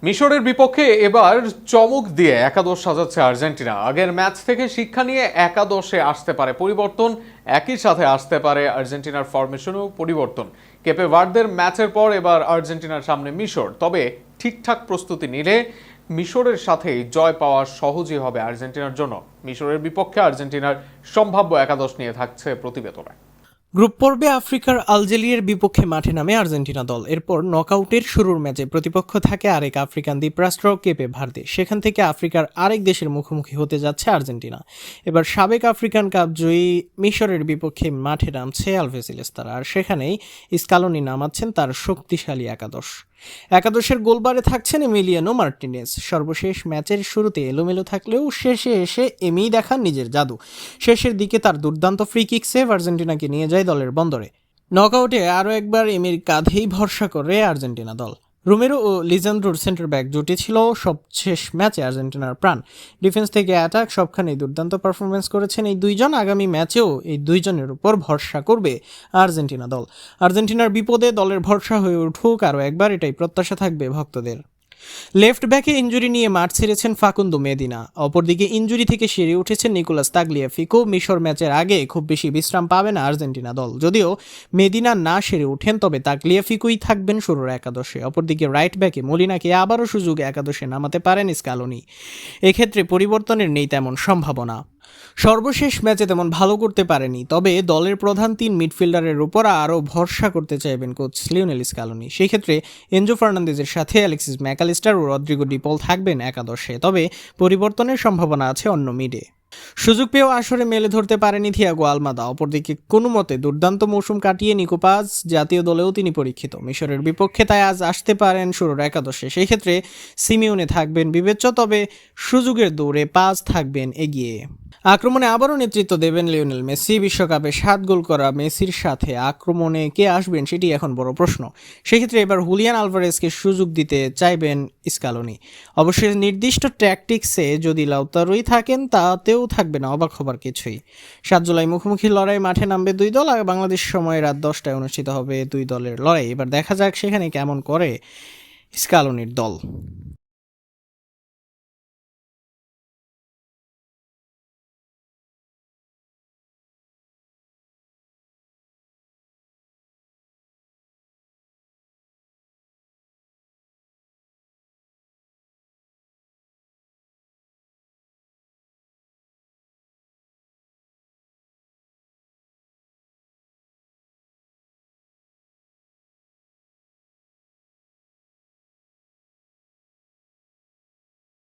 মিশরের বিপক্ষে এবার চমক দিয়ে একাদশ সাজাচ্ছে আর্জেন্টিনা। আগের ম্যাচ থেকে শিক্ষা নিয়ে একাদশে আসতে পারে পরিবর্তন, একই সাথে আসতে পারে আর্জেন্টিনার ফরমেশনও পরিবর্তন। কেপে ভার্দের ম্যাচের পর এবার আর্জেন্টিনার সামনে মিশর, তবে ঠিকঠাক প্রস্তুতি নিলে মিশরের সাথেই জয় পাওয়া সহজই হবে আর্জেন্টিনার জন্য। মিশরের বিপক্ষে আর্জেন্টিনার সম্ভাব্য একাদশ নিয়ে থাকছে প্রতিবেদনে। গ্রুপ পর্বে আফ্রিকার আলজেরিয়ার বিপক্ষে মাঠে নামে আর্জেন্টিনা দল। এরপর নকআউটের শুরুর ম্যাচে প্রতিপক্ষ থাকে আরেক আফ্রিকান দ্বীপরাষ্ট্র কেপে ভার্দে। সেখান থেকে আফ্রিকার আরেক দেশের মুখোমুখি হতে যাচ্ছে আর্জেন্টিনা। এবার সাবেক আফ্রিকান কাপ জয়ী মিশরের বিপক্ষে মাঠে নামছে আলভেসিলেস তারা, আর সেখানেই স্কালোনি নামাচ্ছেন তার শক্তিশালী একাদশের গোলবারে থাকছেন এমিলিয়ানো মার্টিনেজ। সর্বশেষ ম্যাচের শুরুতে এলোমেলো থাকলেও শেষে এসে এমিই দেখান নিজের জাদু। শেষের দিকে তার দুর্দান্ত ফ্রি কিক সেভ আর্জেন্টিনাকে নিয়ে যায় দলের বন্দরে। নকআউটে আরও একবার এমির কাঁধেই ভরসা করে আর্জেন্টিনা দল। রোমেরো ও লিজান্দ্রোর সেন্টার ব্যাক জুটি ছিল সবশেষ ম্যাচে আর্জেন্টিনার প্রাণ। ডিফেন্স থেকে অ্যাটাক সবখানেই দুর্দান্ত পারফরমেন্স করেছেন এই দুইজন। আগামী ম্যাচেও এই দুইজনের উপর ভরসা করবে আর্জেন্টিনা দল। আর্জেন্টিনার বিপদে দলের ভরসা হয়ে উঠুক আরও একবার, এটাই প্রত্যাশা থাকবে ভক্তদের। লেফট ব্যাকে ইনজুরি নিয়ে মাঠ ছেড়েছেন ফাকুন্দো মেদিনা। অপরদিকে ইনজুরি থেকে সেরে উঠেছেন নিকোলাস তাগলিয়াফিকো। মিশর ম্যাচের আগে খুব বেশি বিশ্রাম পাবে না আর্জেন্টিনা দল। যদিও মেদিনা না সেরে ওঠেন, তবে তাগলিয়াফিকোই থাকবেন শুরুর একাদশে। অপরদিকে রাইট ব্যাকে মলিনাকে আবারও সুযোগে একাদশে নামাতে পারেন স্কালোনি। এক্ষেত্রে পরিবর্তনের নেই তেমন সম্ভাবনা। সর্বশেষ ম্যাচে তেমন ভালো করতে পারেনি, তবে দলের প্রধান তিন মিডফিল্ডারের উপর আরও ভরসা করতে চাইবেন কোচ লিওনেল স্কালোনি। সেই ক্ষেত্রে এনজো ফার্নান্দেজের সাথে অ্যালেক্সিস ম্যাকালিস্টার ও রদ্রিগো ডিপল থাকবেন একাদশে, তবে পরিবর্তনের সম্ভাবনা আছে অন্য মিডে। সুযোগ পেয়েও আসরে মেলে ধরতে পারেনি থিয়াগো আলমাদা। অপরদিকে কোনো মতে দুর্দান্ত মৌসুম কাটিয়ে নিকো পাজ জাতীয় দলেও তিনি পরীক্ষিত। মিশরের বিপক্ষে তাই আজ আসতে পারেন শুরুর একাদশে। সেই ক্ষেত্রে সিমিওনে থাকবেন বিবেচ্য, তবে সুযোগের দৌড়ে পাজ থাকবেন এগিয়ে। আক্রমণে আবারও নেতৃত্ব দেবেন লিওনেল মেসি। বিশ্বকাপে 7 গোল করা মেসির সাথে আক্রমণে কে আসবেন সেটি এখন বড় প্রশ্ন। সেক্ষেত্রে এবার হুলিয়ান আলভারেজকে সুযোগ দিতে চাইবেন স্কালোনি। অবশ্যই নির্দিষ্ট ট্যাকটিক্সে যদি লাউতারোই থাকেন তাতেও থাকবে না অবাক হবার কিছুই। 7 জুলাই মুখোমুখি লড়াই মাঠে নামবে দুই দল, আর বাংলাদেশ সময় রাত 10টায় অনুষ্ঠিত হবে দুই দলের লড়াই। এবার দেখা যাক সেখানে কেমন করে স্কালোনির দল।